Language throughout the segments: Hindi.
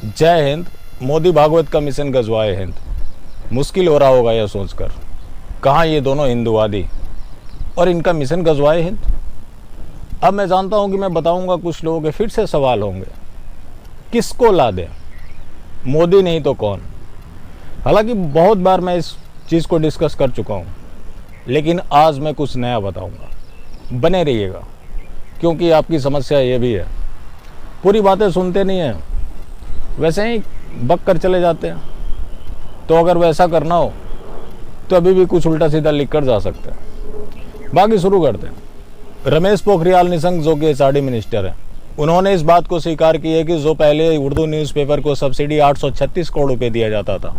जय हिंद। मोदी भागवत का मिशन गजवाए हिंद। मुश्किल हो रहा होगा यह सोचकर, कहाँ ये दोनों हिंदुवादी और इनका मिशन गजवाए हिंद। अब मैं जानता हूँ कि मैं बताऊँगा, कुछ लोगों के फिर से सवाल होंगे, किसको ला दें, मोदी नहीं तो कौन। हालांकि बहुत बार मैं इस चीज़ को डिस्कस कर चुका हूँ, लेकिन आज मैं कुछ नया बताऊँगा। बने रहिएगा, क्योंकि आपकी समस्या ये भी है, पूरी बातें सुनते नहीं हैं, वैसे ही बक कर चले जाते हैं। तो अगर वैसा करना हो तो अभी भी कुछ उल्टा सीधा लिख कर जा सकते हैं। बाकी शुरू करते हैं। रमेश पोखरियाल निशंक, जो कि एचआरडी मिनिस्टर हैं, उन्होंने इस बात को स्वीकार की है कि जो पहले उर्दू न्यूज़पेपर को सब्सिडी 836 करोड़ रुपए दिया जाता था,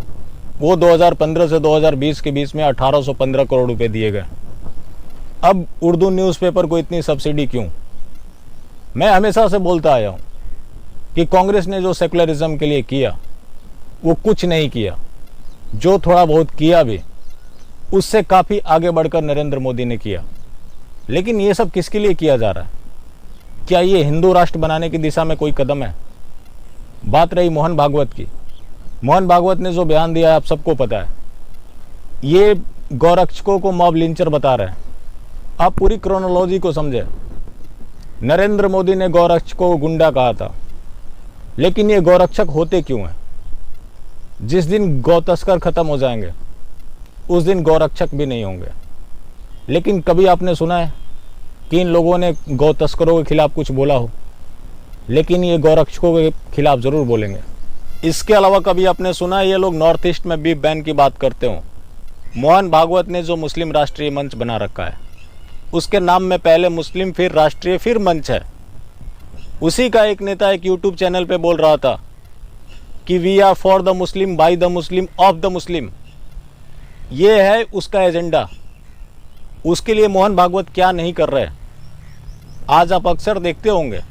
वो 2015 से 2020 के बीच में 1815 करोड़ रुपए दिए गए। अब उर्दू न्यूज़पेपर को इतनी सब्सिडी क्यों? मैं हमेशा से बोलता आया हूँ कि कांग्रेस ने जो सेकुलरिज्म के लिए किया वो कुछ नहीं किया, जो थोड़ा बहुत किया भी उससे काफ़ी आगे बढ़कर नरेंद्र मोदी ने किया। लेकिन ये सब किसके लिए किया जा रहा है? क्या ये हिंदू राष्ट्र बनाने की दिशा में कोई कदम है? बात रही मोहन भागवत की। मोहन भागवत ने जो बयान दिया है आप सबको पता है, ये गौरक्षकों को मॉब लिंचर बता रहे हैं। आप पूरी क्रोनोलॉजी को समझे। नरेंद्र मोदी ने गौरक्षकों को गुंडा कहा था, लेकिन ये गौरक्षक होते क्यों हैं? जिस दिन गौ तस्कर खत्म हो जाएंगे उस दिन गौरक्षक भी नहीं होंगे। लेकिन कभी आपने सुना है कि इन लोगों ने गौ तस्करों के खिलाफ कुछ बोला हो? लेकिन ये गौरक्षकों के खिलाफ जरूर बोलेंगे। इसके अलावा कभी आपने सुना है ये लोग नॉर्थ ईस्ट में बीफ बैन की बात करते हो? मोहन भागवत ने जो मुस्लिम राष्ट्रीय मंच बना रखा है, उसके नाम में पहले मुस्लिम फिर राष्ट्रीय फिर मंच है। उसी का एक नेता एक यूट्यूब चैनल पे बोल रहा था कि we are for the Muslim, by the Muslim, of the Muslim. ये है उसका एजेंडा। उसके लिए मोहन भागवत क्या नहीं कर रहे। आज आप अक्सर देखते होंगे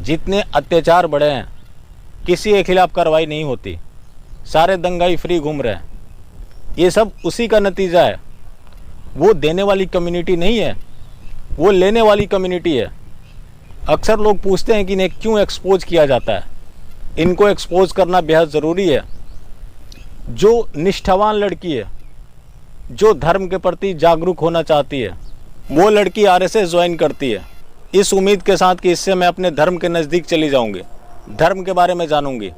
जितने अत्याचार बढ़े हैं, किसी के खिलाफ कार्रवाई नहीं होती, सारे दंगाई फ्री घूम रहे हैं। ये सब उसी का नतीजा है। वो देने वाली कम्युनिटी नहीं है, वो लेने वाली कम्युनिटी है। अक्सर लोग पूछते हैं कि इन्हें क्यों एक्सपोज किया जाता है। इनको एक्सपोज करना बेहद ज़रूरी है। जो निष्ठावान लड़की है, जो धर्म के प्रति जागरूक होना चाहती है, वो लड़की आरएसएस ज्वाइन करती है इस उम्मीद के साथ कि इससे मैं अपने धर्म के नज़दीक चली जाऊंगी, धर्म के बारे में जानूंगी।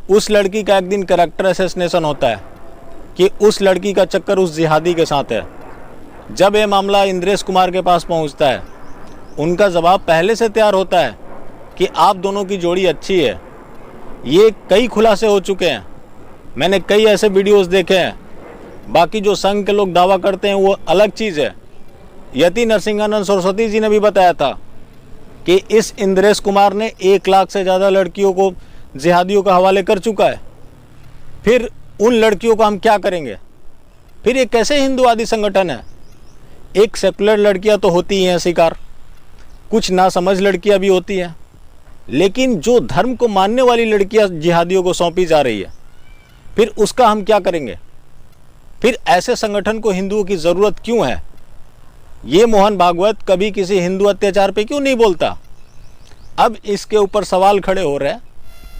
उस लड़की का एक दिन कैरेक्टर असैसिनेशन होता है कि उस लड़की का चक्कर उस जिहादी के साथ है। जब ये मामला इंद्रेश कुमार के पास पहुंचता है, उनका जवाब पहले से तैयार होता है कि आप दोनों की जोड़ी अच्छी है। ये कई खुलासे हो चुके हैं, मैंने कई ऐसे वीडियोस देखे हैं। बाकी जो संघ के लोग दावा करते हैं वो अलग चीज़ है। यति नरसिंहानंद सरस्वती जी ने भी बताया था कि इस इंद्रेश कुमार ने 1 लाख से ज़्यादा लड़कियों को जिहादियों का हवाले कर चुका है। फिर उन लड़कियों को हम क्या करेंगे? फिर ये कैसे हिंदुवादी संगठन है? एक सेकुलर लड़कियां तो होती ही हैं शिकार, कुछ नासमझ लड़कियां भी होती हैं, लेकिन जो धर्म को मानने वाली लड़कियां जिहादियों को सौंपी जा रही है, फिर उसका हम क्या करेंगे? फिर ऐसे संगठन को हिंदुओं की ज़रूरत क्यों है? ये मोहन भागवत कभी किसी हिंदू अत्याचार पे क्यों नहीं बोलता? अब इसके ऊपर सवाल खड़े हो रहे हैं,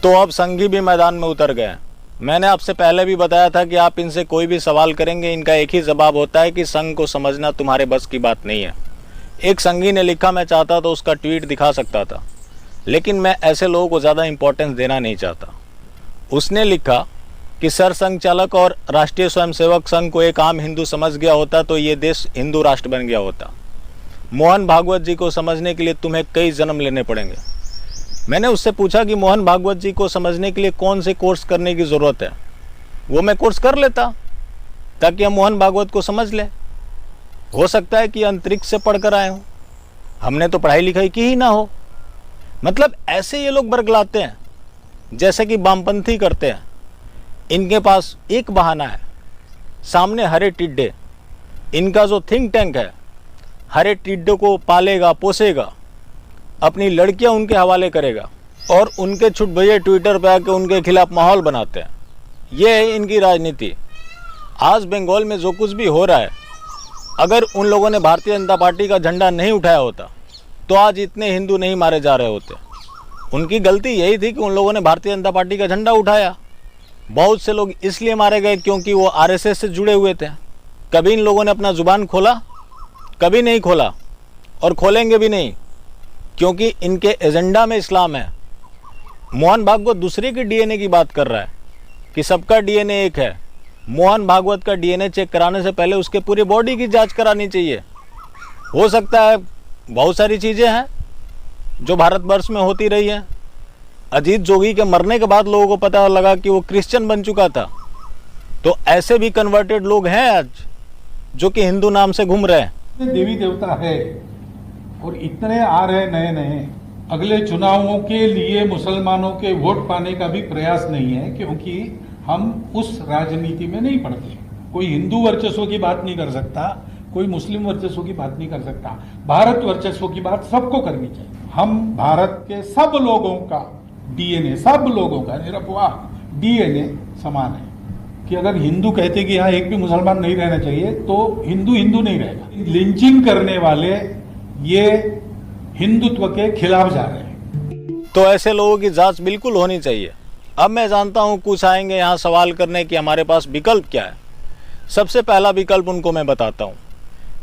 तो अब संघी भी मैदान में उतर गए हैं। मैंने आपसे पहले भी बताया था कि आप इनसे कोई भी सवाल करेंगे, इनका एक ही जवाब होता है कि संघ को समझना तुम्हारे बस की बात नहीं है। एक संघी ने लिखा, मैं चाहता तो उसका ट्वीट दिखा सकता था, लेकिन मैं ऐसे लोगों को ज़्यादा इंपॉर्टेंस देना नहीं चाहता। उसने लिखा कि सर संघ चालक और राष्ट्रीय स्वयंसेवक संघ को एक आम हिंदू समझ गया होता तो ये देश हिंदू राष्ट्र बन गया होता। मोहन भागवत जी को समझने के लिए तुम्हें कई जन्म लेने पड़ेंगे। मैंने उससे पूछा कि मोहन भागवत जी को समझने के लिए कौन से कोर्स करने की ज़रूरत है। वो मैं कोर्स कर लेता ताकि हम मोहन भागवत को समझ लें। हो सकता है कि अंतरिक्ष से पढ़कर आए हों, हमने तो पढ़ाई लिखाई की ही ना हो। मतलब ऐसे ये लोग बरगलाते हैं जैसे कि वामपंथी करते हैं। इनके पास एक बहाना है, सामने हरे टिड्डे। इनका जो थिंक टैंक है हरे टिड्डे को पालेगा, पोसेगा, अपनी लड़कियां उनके हवाले करेगा और उनके छुट भैया ट्विटर पे आके उनके खिलाफ माहौल बनाते हैं। ये है इनकी राजनीति। आज बंगाल में जो कुछ भी हो रहा है, अगर उन लोगों ने भारतीय जनता पार्टी का झंडा नहीं उठाया होता तो आज इतने हिंदू नहीं मारे जा रहे होते। उनकी गलती यही थी कि उन लोगों ने भारतीय जनता पार्टी का झंडा उठाया। बहुत से लोग इसलिए मारे गए क्योंकि वो आरएसएस से जुड़े हुए थे। कभी इन लोगों ने अपना जुबान खोला? कभी नहीं खोला और खोलेंगे भी नहीं, क्योंकि इनके एजेंडा में इस्लाम है। मोहन भागवत दूसरे के डीएनए की बात कर रहा है कि सबका डीएनए एक है। मोहन भागवत का डीएनए चेक कराने से पहले उसके पूरी बॉडी की जांच करानी चाहिए। हो सकता है बहुत सारी चीज़ें हैं जो भारतवर्ष में होती रही हैं। अजीत जोगी के मरने के बाद लोगों को पता लगा कि वो क्रिश्चियन बन चुका था। तो ऐसे भी कन्वर्टेड लोग हैं आज जो कि हिंदू नाम से घूम रहे हैं। देवी देवता है और इतने आ रहे नए नए, अगले चुनावों के लिए मुसलमानों के वोट पाने का भी प्रयास नहीं है, क्योंकि हम उस राजनीति में नहीं पड़ते। कोई हिंदू वर्चस्व की बात नहीं कर सकता, कोई मुस्लिम वर्चस्व की बात नहीं कर सकता। भारत वर्चस्व की बात सबको करनी चाहिए। हम भारत के सब लोगों का डीएनए, सब लोगों का निरपवाह डीएनए समान है कि अगर हिंदू कहते कि यहाँ एक भी मुसलमान नहीं रहना चाहिए तो हिंदू हिंदू नहीं रहेगा। लिंचिंग करने वाले ये हिंदुत्व के खिलाफ जा रहे हैं। तो ऐसे लोगों की जांच बिल्कुल होनी चाहिए। अब मैं जानता हूं कुछ आएंगे यहाँ सवाल करने कि हमारे पास विकल्प क्या है। सबसे पहला विकल्प उनको मैं बताता हूँ,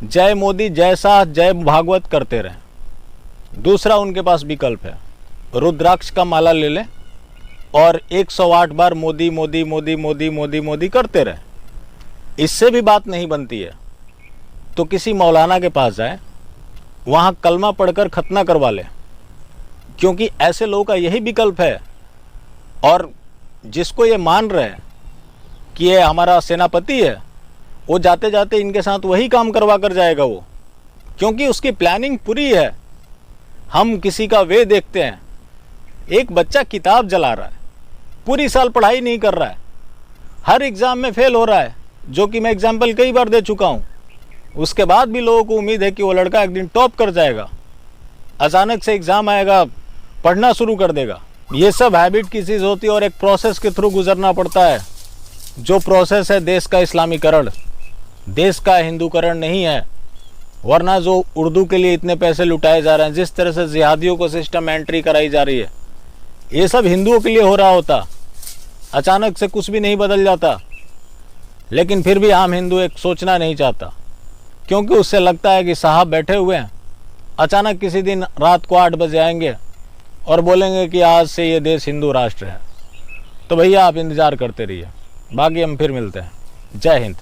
जय मोदी जय शाह जय भागवत करते रहें। दूसरा उनके पास विकल्प है, रुद्राक्ष का माला ले लें और 108 बार मोदी मोदी मोदी मोदी मोदी मोदी करते रहें। इससे भी बात नहीं बनती है तो किसी मौलाना के पास जाए, वहाँ कलमा पढ़कर खतना करवा लें, क्योंकि ऐसे लोगों का यही विकल्प है। और जिसको ये मान रहे हैं कि ये हमारा सेनापति है, वो जाते जाते इनके साथ वही काम करवा कर जाएगा वो, क्योंकि उसकी प्लानिंग पूरी है। हम किसी का वे देखते हैं, एक बच्चा किताब जला रहा है, पूरी साल पढ़ाई नहीं कर रहा है, हर एग्ज़ाम में फेल हो रहा है, जो कि मैं एग्जाम्पल कई बार दे चुका हूँ। उसके बाद भी लोगों को उम्मीद है कि वो लड़का एक दिन टॉप कर जाएगा। अचानक से एग्ज़ाम आएगा, पढ़ना शुरू कर देगा। ये सब हैबिट की चीज़ होती है और एक प्रोसेस के थ्रू गुजरना पड़ता है, जो प्रोसेस है देश का इस्लामीकरण, देश का हिंदूकरण नहीं है। वरना जो उर्दू के लिए इतने पैसे लुटाए जा रहे हैं, जिस तरह से जिहादियों को सिस्टम एंट्री कराई जा रही है, ये सब हिंदुओं के लिए हो रहा होता। अचानक से कुछ भी नहीं बदल जाता, लेकिन फिर भी आम हिंदू एक सोचना नहीं चाहता, क्योंकि उससे लगता है कि साहब बैठे हुए हैं, अचानक किसी दिन रात को 8 बजे आएंगे और बोलेंगे कि आज से ये देश हिंदू राष्ट्र है। तो भैया आप इंतज़ार करते रहिए, बाकी हम फिर मिलते हैं। जय हिंद।